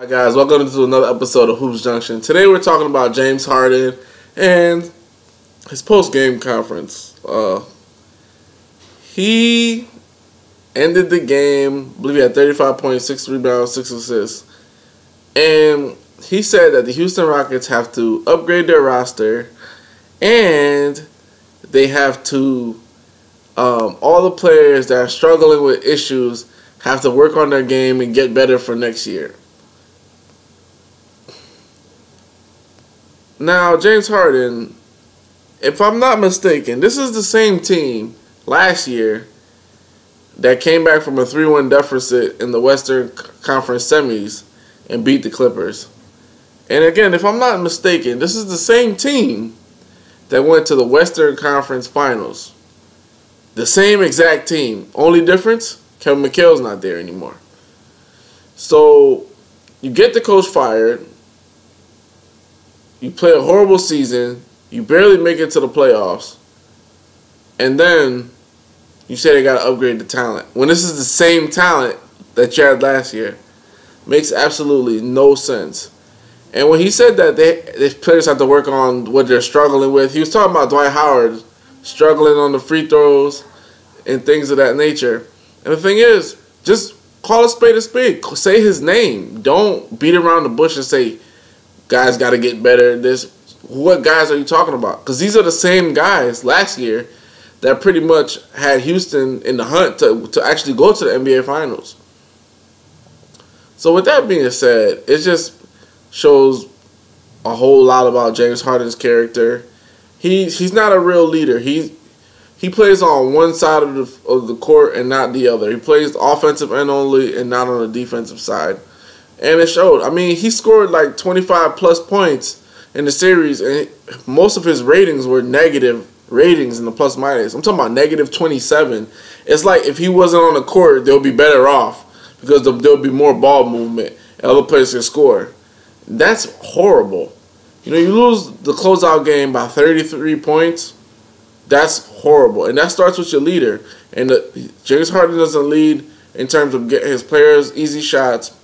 Hi guys, welcome to another episode of Hoops Junction. Today we're talking about James Harden and his post-game conference. He ended the game, I believe he had 35 points, 6 rebounds, 6 assists. And he said that the Houston Rockets have to upgrade their roster and they have to, all the players that are struggling with issues have to work on their game and get better for next year. Now, James Harden, if I'm not mistaken, this is the same team last year that came back from a 3-1 deficit in the Western Conference semis and beat the Clippers. And again, if I'm not mistaken, this is the same team that went to the Western Conference Finals. The same exact team. Only difference, Kevin McHale's not there anymore. So, you get the coach fired. You play a horrible season. You barely make it to the playoffs. And then you say they got to upgrade the talent. When this is the same talent that you had last year. Makes absolutely no sense. And when he said that these players have to work on what they're struggling with, he was talking about Dwight Howard struggling on the free throws and things of that nature. And the thing is, just call a spade a spade. Say his name. Don't beat around the bush and say, guys got to get better at this. What guys are you talking about? Because these are the same guys last year that pretty much had Houston in the hunt to actually go to the NBA Finals. So with that being said, it just shows a whole lot about James Harden's character. He's not a real leader. He plays on one side of the court and not the other. He plays the offensive end only and not on the defensive side. And it showed. I mean, he scored like 25-plus points in the series, and most of his ratings were negative ratings in the plus-minus. I'm talking about negative 27. It's like if he wasn't on the court, they'll be better off because there'll be more ball movement and other players can score. That's horrible. You know, you lose the closeout game by 33 points. That's horrible. And that starts with your leader. And James Harden doesn't lead in terms of getting his players easy shots.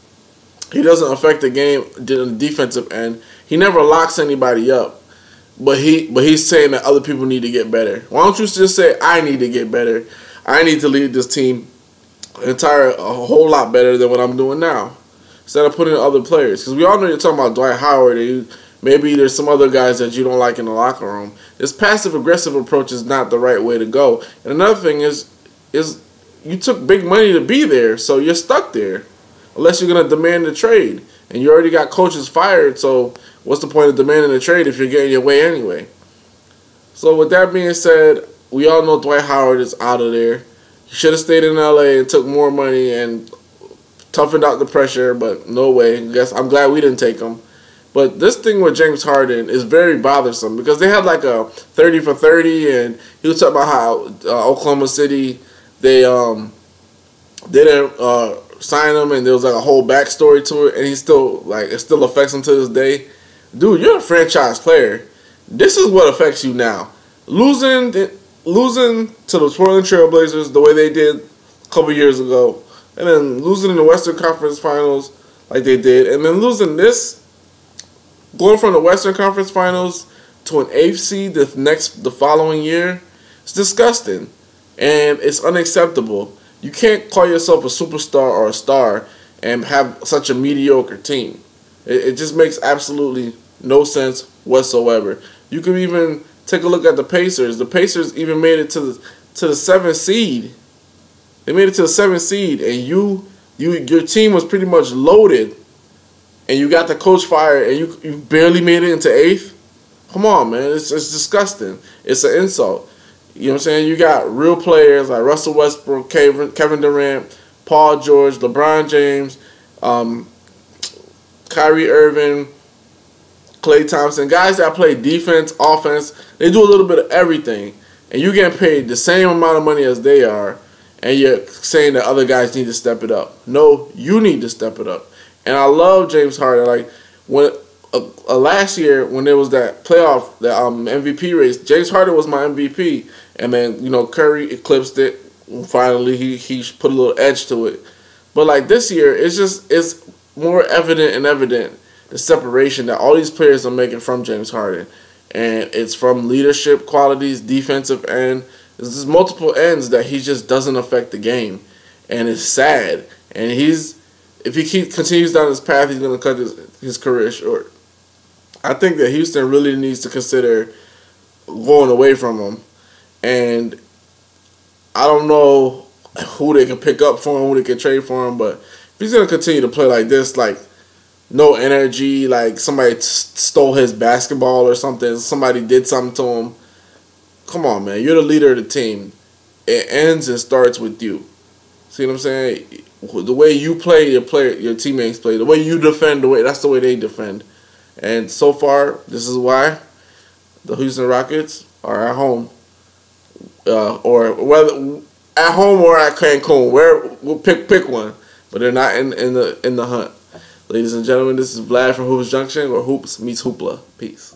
He doesn't affect the game on the defensive end. He never locks anybody up. But he's saying that other people need to get better. Why don't you just say, I need to get better. I need to lead this team a whole lot better than what I'm doing now. Instead of putting in other players. Because we all know you're talking about Dwight Howard. And maybe there's some other guys that you don't like in the locker room. This passive-aggressive approach is not the right way to go. And another thing is you took big money to be there. So you're stuck there. Unless you're going to demand a trade. And you already got coaches fired, so what's the point of demanding a trade if you're getting your way anyway? So with that being said, we all know Dwight Howard is out of there. He should have stayed in LA and took more money and toughened out the pressure, but no way. I'm glad we didn't take him. But this thing with James Harden is very bothersome because they had like a 30 for 30, and he was talking about how Oklahoma City, they didn't sign him, and there was like a whole backstory to it, and he still, like, it still affects him to this day. Dude, you're a franchise player. This is what affects you now. Losing to the Portland Trail Blazers the way they did a couple years ago, and then losing in the Western Conference Finals like they did, and then losing this, going from the Western Conference Finals to an 8th seed the following year, it's disgusting, and it's unacceptable. You can't call yourself a superstar or a star and have such a mediocre team. It just makes absolutely no sense whatsoever. You can even take a look at the Pacers. The Pacers even made it to the 7th seed. They made it to the 7th seed, and your team was pretty much loaded, and you got the coach fired, and you barely made it into 8th. Come on, man. It's disgusting. It's an insult. You know what I'm saying? You got real players like Russell Westbrook, Kevin Durant, Paul George, LeBron James, Kyrie Irving, Klay Thompson, guys that play defense, offense. They do a little bit of everything. And you're getting paid the same amount of money as they are, and you're saying that other guys need to step it up. No, you need to step it up. And I love James Harden. Like, when last year when there was that playoff, the MVP race, James Harden was my MVP, and then, you know, Curry eclipsed it. Finally, he put a little edge to it. But like this year, it's more evident the separation that all these players are making from James Harden. And it's from leadership qualities, defensive end. There's just multiple ends that he just doesn't affect the game. And it's sad. And if he continues down this path, he's going to cut his career short. I think that Houston really needs to consider going away from him. And I don't know who they can pick up for him, who they can trade for him, but if he's going to continue to play like this, like no energy, like somebody stole his basketball or something, somebody did something to him, come on, man. You're the leader of the team. It ends and starts with you. See what I'm saying? The way you play, your teammates play. The way you defend, that's the way they defend. And so far, this is why the Houston Rockets are at home, or whether at home or at Cancun. We'll pick one, but they're not in the hunt. Ladies and gentlemen, this is Vlad from Hoops Junction, where Hoops meets Hoopla. Peace.